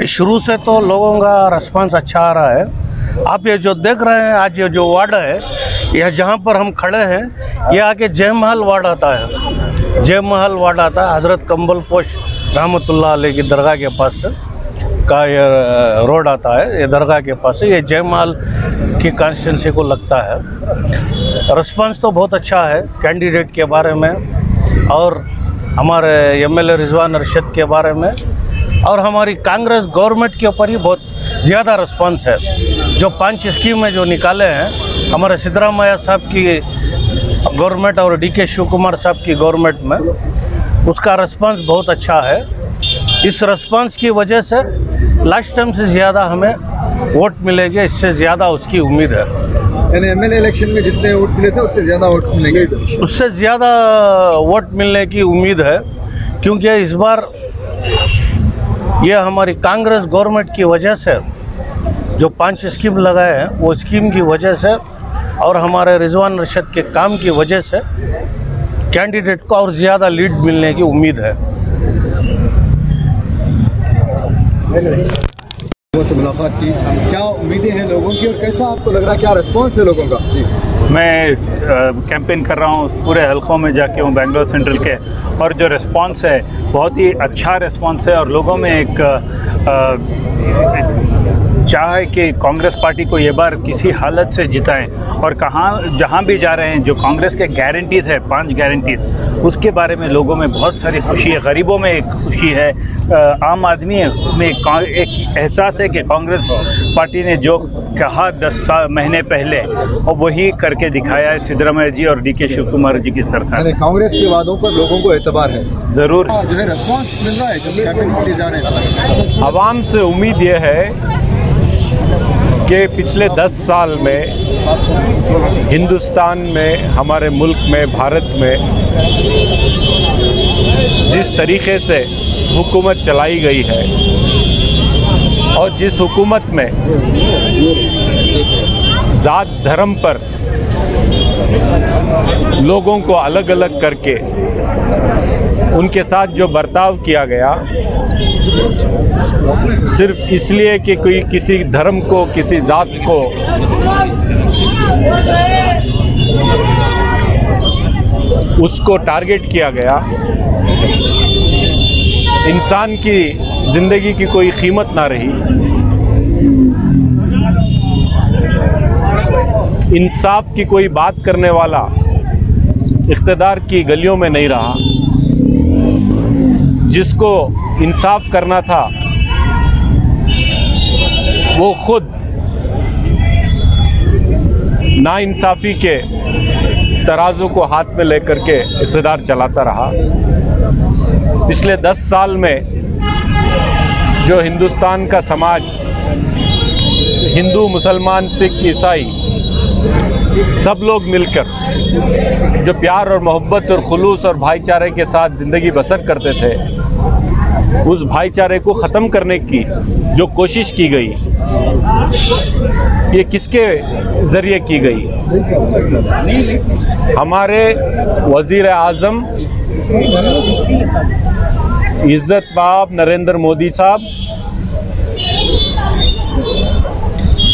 शुरू से तो लोगों का रिस्पांस अच्छा आ रहा है। आप ये जो देख रहे हैं आज ये जो वार्ड है, यह जहाँ पर हम खड़े हैं ये आके जय महल वार्ड आता है। जय महल वार्ड आता है, हज़रत कंबल पोश रहमतुल्लाह अलैह की दरगाह के पास का ये रोड आता है। ये दरगाह के पास है, ये जय महल की कॉन्स्टिट्यूंसी को लगता है। रिस्पांस तो बहुत अच्छा है कैंडिडेट के बारे में और हमारे एमएलए रिजवान अरशद के बारे में, और हमारी कांग्रेस गवर्नमेंट के ऊपर ही बहुत ज़्यादा रिस्पांस है। जो 5 स्कीमें जो निकाले हैं हमारे सिद्धरामैया साहब की गवर्नमेंट और डीके शिव कुमार साहब की गवर्नमेंट में, उसका रिस्पांस बहुत अच्छा है। इस रिस्पांस की वजह से लास्ट टाइम से ज़्यादा हमें वोट मिलेंगे, इससे ज़्यादा उसकी उम्मीद है। यानी एमएलए इलेक्शन में जितने वोट मिले थे उससे ज़्यादा वोट मिलेंगे, उससे ज़्यादा वोट मिलने की उम्मीद है, क्योंकि इस बार ये हमारी कांग्रेस गवर्नमेंट की वजह से जो 5 स्कीम लगाए हैं वो स्कीम की वजह से और हमारे रिजवान अरशद के काम की वजह से कैंडिडेट को और ज़्यादा लीड मिलने की उम्मीद है। लोगों से मुलाकात की, क्या उम्मीदें हैं लोगों की और कैसा आपको लग रहा है, क्या रिस्पांस है लोगों का? जी, मैं कैंपेन कर रहा हूँ पूरे हलकों में जाके हूँ बेंगलोर सेंट्रल के, और जो रिस्पांस है बहुत ही अच्छा रिस्पांस है और लोगों में एक चाह है कि कांग्रेस पार्टी को ये बार किसी हालत से जिताएं, और जहाँ भी जा रहे हैं जो कांग्रेस के गारंटीज़ है 5 गारंटीज़, उसके बारे में लोगों में बहुत सारी खुशी है, गरीबों में एक खुशी है, आम आदमी में एक एहसास है कि कांग्रेस पार्टी ने जो कहा 10 महीने पहले और वही करके दिखाया है सिद्धरामैया जी और डीके शिव कुमार जी की सरकार। कांग्रेस के वादों पर लोगों को एतबार है, ज़रूर जो है रिस्पांस मिल रहा है जब कैंपेनिंग के लिए जा रहे हैं। आवाम से उम्मीद ये है कि पिछले 10 साल में हिंदुस्तान में, हमारे मुल्क में, भारत में जिस तरीक़े से हुकूमत चलाई गई है और जिस हुकूमत में ज़ात धर्म पर लोगों को अलग अलग करके उनके साथ जो बर्ताव किया गया, सिर्फ इसलिए कि कोई किसी धर्म को, किसी जात को उसको टारगेट किया गया, इंसान की ज़िंदगी की कोई कीमत ना रही, इंसाफ की कोई बात करने वाला इख्तिदार की गलियों में नहीं रहा, जिसको इंसाफ करना था वो खुद नाइंसाफ़ी के तराजू को हाथ में लेकर के इख्तिदार चलाता रहा। पिछले 10 साल में जो हिंदुस्तान का समाज, हिंदू, मुसलमान, सिख, ईसाई सब लोग मिलकर जो प्यार और मोहब्बत और खुलूस और भाईचारे के साथ ज़िंदगी बसर करते थे, उस भाईचारे को ख़त्म करने की जो कोशिश की गई, ये किसके ज़रिए की गई? हमारे वज़ीर आज़म इज़्ज़त बाब नरेंद्र मोदी साहब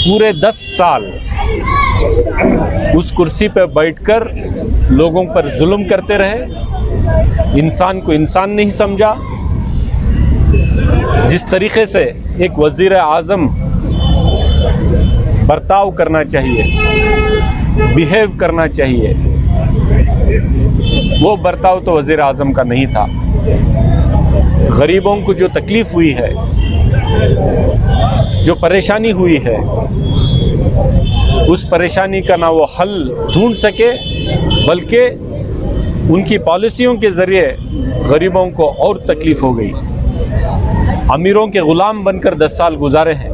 पूरे 10 साल उस कुर्सी पर बैठकर लोगों पर जुल्म करते रहे, इंसान को इंसान नहीं समझा। जिस तरीक़े से एक वज़ीर आज़म बर्ताव करना चाहिए, बिहेव करना चाहिए, वो बर्ताव तो वज़ीर आज़म का नहीं था। गरीबों को जो तकलीफ़ हुई है, जो परेशानी हुई है, उस परेशानी का ना वो हल ढूंढ सके, बल्कि उनकी पॉलिसियों के ज़रिए गरीबों को और तकलीफ़ हो गई। अमीरों के ग़ुलाम बनकर 10 साल गुजारे हैं,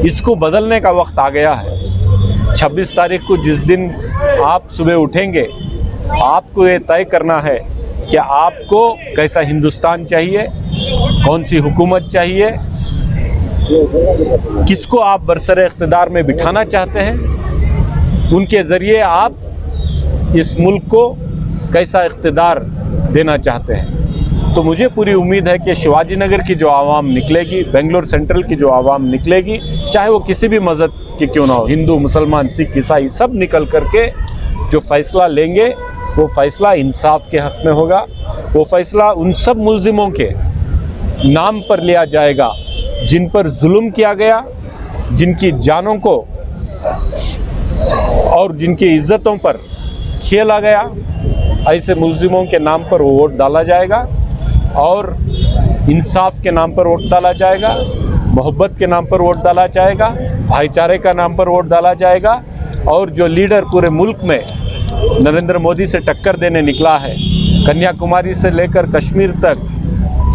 इसको बदलने का वक्त आ गया है। 26 तारीख को जिस दिन आप सुबह उठेंगे, आपको ये तय करना है कि आपको कैसा हिंदुस्तान चाहिए, कौन सी हुकूमत चाहिए, किसको आप बरसरे इख्तिदार में बिठाना चाहते हैं, उनके ज़रिए आप इस मुल्क को कैसा इख्तिदार देना चाहते हैं। तो मुझे पूरी उम्मीद है कि शिवाजी नगर की जो आवाम निकलेगी, बेंगलोर सेंट्रल की जो आवाम निकलेगी, चाहे वो किसी भी मज़हब की क्यों ना हो, हिंदू, मुसलमान, सिख, ईसाई, सब निकल करके जो फ़ैसला लेंगे वो फ़ैसला इंसाफ के हक़ में होगा। वो फ़ैसला उन सब मुल्ज़िमों के नाम पर लिया जाएगा जिन पर जुल्म किया गया, जिनकी जानों को और जिनकी इज्जतों पर खेला गया। ऐसे मुल्ज़िमों के नाम पर वो वोट डाला जाएगा और इंसाफ के नाम पर वोट डाला जाएगा, मोहब्बत के नाम पर वोट डाला जाएगा, भाईचारे का नाम पर वोट डाला जाएगा। और जो लीडर पूरे मुल्क में नरेंद्र मोदी से टक्कर देने निकला है, कन्याकुमारी से लेकर कश्मीर तक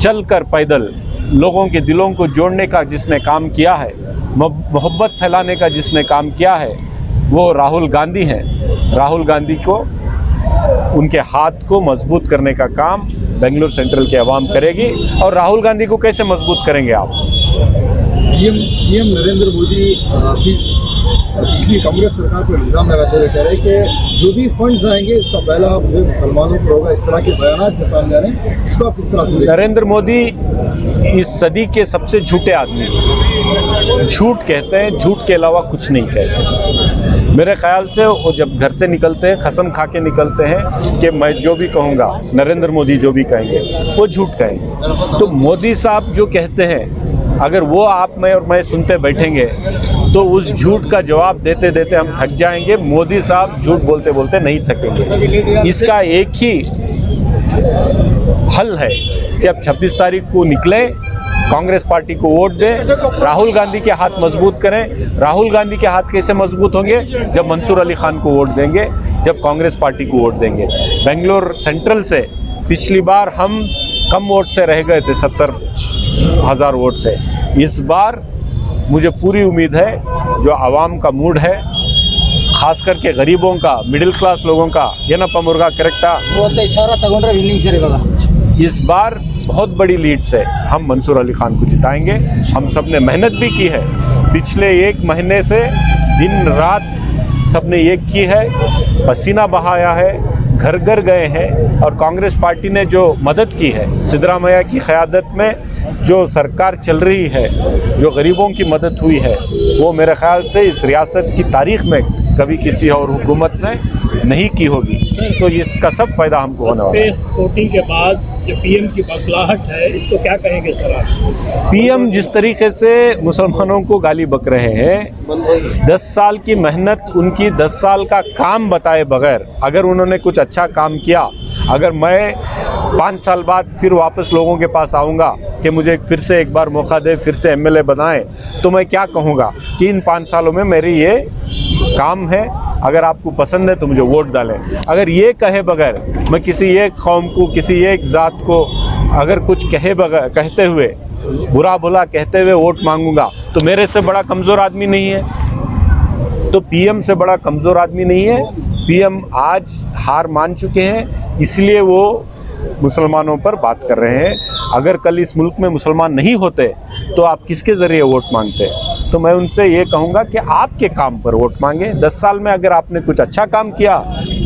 चलकर पैदल लोगों के दिलों को जोड़ने का जिसने काम किया है, मोहब्बत फैलाने का जिसने काम किया है, वो राहुल गांधी हैं। राहुल गांधी को, उनके हाथ को मजबूत करने का काम बेंगलुरु सेंट्रल की आवाम करेगी। और राहुल गांधी को कैसे मजबूत करेंगे आप? पीएम नरेंद्र मोदी पिछली कांग्रेस सरकार पर इल्ज़ाम लगाते हुए कह रहे हैं कि जो भी फंड्स आएंगे उसका पहला जो मुसलमानों पर होगा। इस तरह के बयान जो सामने आ रहे हैं, इसको आप किस तरह से? नरेंद्र मोदी इस सदी के सबसे झूठे आदमी, झूठ कहते हैं, झूठ के अलावा कुछ नहीं कहते। मेरे ख्याल से वो जब घर से निकलते हैं कसम खा के निकलते हैं कि मैं जो भी कहूँगा, नरेंद्र मोदी जो भी कहेंगे वो झूठ कहेंगे। तो मोदी साहब जो कहते हैं, अगर वो आप में और मैं सुनते बैठेंगे तो उस झूठ का जवाब देते देते हम थक जाएंगे। मोदी साहब झूठ बोलते बोलते नहीं थकेंगे। इसका एक ही हल है कि अब 26 तारीख को निकले, कांग्रेस पार्टी को वोट दें, राहुल गांधी के हाथ मजबूत करें। राहुल गांधी के हाथ कैसे मजबूत होंगे? जब मंसूर अली खान को वोट देंगे, जब कांग्रेस पार्टी को वोट देंगे। बेंगलोर सेंट्रल से पिछली बार हम कम वोट से रह गए थे, 70,000 वोट से। इस बार मुझे पूरी उम्मीद है, जो आवाम का मूड है, खास करके गरीबों का, मिडिल क्लास लोगों का, ಏನಪ್ಪ मुर्गा करेक्टा, इस बार बहुत बड़ी लीड से हम मंसूर अली खान को जिताएंगे। हम सब ने मेहनत भी की है, पिछले 1 महीने से दिन रात सब ने ये की है, पसीना बहाया है, घर घर गए हैं। और कांग्रेस पार्टी ने जो मदद की है, सिद्धरामैया की क़यादत में जो सरकार चल रही है, जो गरीबों की मदद हुई है, वो मेरे ख्याल से इस रियासत की तारीख में कभी किसी और हुकूमत ने नहीं की होगी। तो इसका सब फ़ायदा हमको होने वाला है। स्पेस वोटिंग के बाद जो पीएम की बखलाहट है, इसको क्या कहेंगे सर आप? पीएम जिस तरीके से मुसलमानों को गाली बक रहे हैं, 10 साल की मेहनत, उनकी 10 साल का काम बताए बगैर, अगर उन्होंने कुछ अच्छा काम किया, अगर मैं 5 साल बाद फिर वापस लोगों के पास आऊँगा कि मुझे फिर से एक बार मौका दे, फिर से एमएलए बनाएं, तो मैं क्या कहूँगा कि इन 5 सालों में मेरी ये काम है, अगर आपको पसंद है तो मुझे वोट डालें। अगर ये कहे बगैर मैं किसी एक कौम को, किसी एक ज़ात को अगर कुछ कहे बगैर, कहते हुए, बुरा भला कहते हुए वोट मांगूंगा, तो मेरे से बड़ा कमज़ोर आदमी नहीं है। तो पीएम से बड़ा कमज़ोर आदमी नहीं है। पीएम आज हार मान चुके हैं, इसलिए वो मुसलमानों पर बात कर रहे हैं। अगर कल इस मुल्क में मुसलमान नहीं होते तो आप किसके ज़रिए वोट मांगते? तो मैं उनसे ये कहूँगा कि आपके काम पर वोट मांगे। 10 साल में अगर आपने कुछ अच्छा काम किया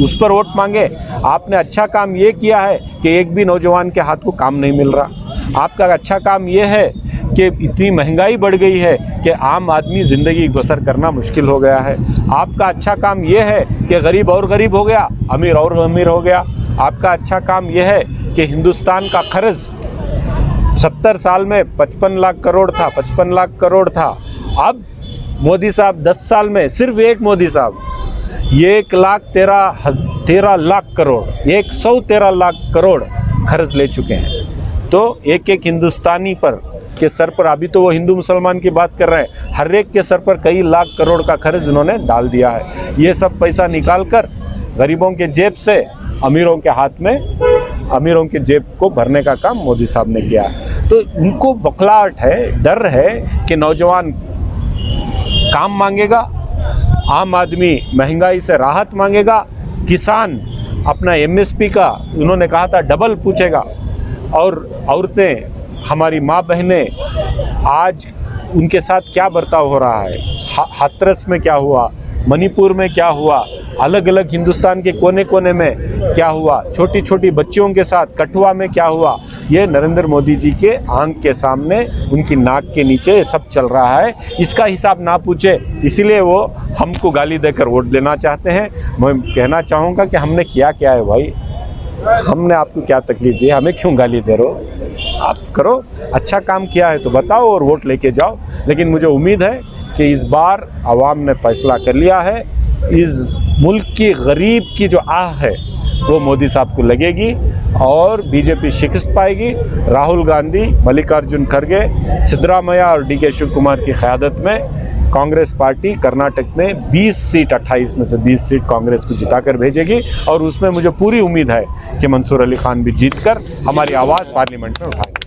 उस पर वोट मांगे। आपने अच्छा काम ये किया है कि एक भी नौजवान के हाथ को काम नहीं मिल रहा। आपका अच्छा काम ये है कि इतनी महंगाई बढ़ गई है कि आम आदमी ज़िंदगी बसर करना मुश्किल हो गया है। आपका अच्छा काम ये है कि गरीब और गरीब हो गया, अमीर और अमीर हो गया। आपका अच्छा काम यह है कि हिंदुस्तान का कर्ज 70 साल में 55 लाख करोड़ था, 55 लाख करोड़ था। अब मोदी साहब 10 साल में, सिर्फ एक मोदी साहब 1,13,000 लाख करोड़, 113 लाख करोड़ कर्ज ले चुके हैं। तो एक एक हिंदुस्तानी पर के सर पर, अभी तो वो हिंदू मुसलमान की बात कर रहे हैं, हर एक के सर पर कई लाख करोड़ का कर्ज उन्होंने डाल दिया है। ये सब पैसा निकाल कर गरीबों के जेब से अमीरों के हाथ में, अमीरों के जेब को भरने का काम मोदी साहब ने किया है। तो उनको बखलाहट है, डर है कि नौजवान काम मांगेगा, आम आदमी महंगाई से राहत मांगेगा, किसान अपना एमएसपी का उन्होंने कहा था डबल पूछेगा, और औरतें, हमारी माँ बहनें, आज उनके साथ क्या बर्ताव हो रहा है, हाथरस में क्या हुआ, मणिपुर में क्या हुआ, अलग अलग हिंदुस्तान के कोने कोने में क्या हुआ, छोटी छोटी बच्चियों के साथ कठुआ में क्या हुआ, ये नरेंद्र मोदी जी के आंख के सामने, उनकी नाक के नीचे सब चल रहा है। इसका हिसाब ना पूछे, इसीलिए वो हमको गाली देकर वोट देना चाहते हैं। मैं कहना चाहूँगा कि हमने किया क्या है भाई, हमने आपको क्या तकलीफ दी, हमें क्यों गाली दे रहे हो? आप करो, अच्छा काम किया है तो बताओ और वोट लेके जाओ। लेकिन मुझे उम्मीद है कि इस बार आवाम ने फैसला कर लिया है, इस मुल्क की गरीब की जो आह है वो मोदी साहब को लगेगी और बीजेपी शिकस्त पाएगी। राहुल गांधी, मल्लिकार्जुन खड़गे, सिद्धरामैया और DK शिव कुमार की क़यादत में कांग्रेस पार्टी कर्नाटक में 20 सीट, 28 में से 20 सीट कांग्रेस को जिताकर भेजेगी और उसमें मुझे पूरी उम्मीद है कि मंसूर अली खान भी जीतकर हमारी आवाज़ पार्लियामेंट में उठाएंगे।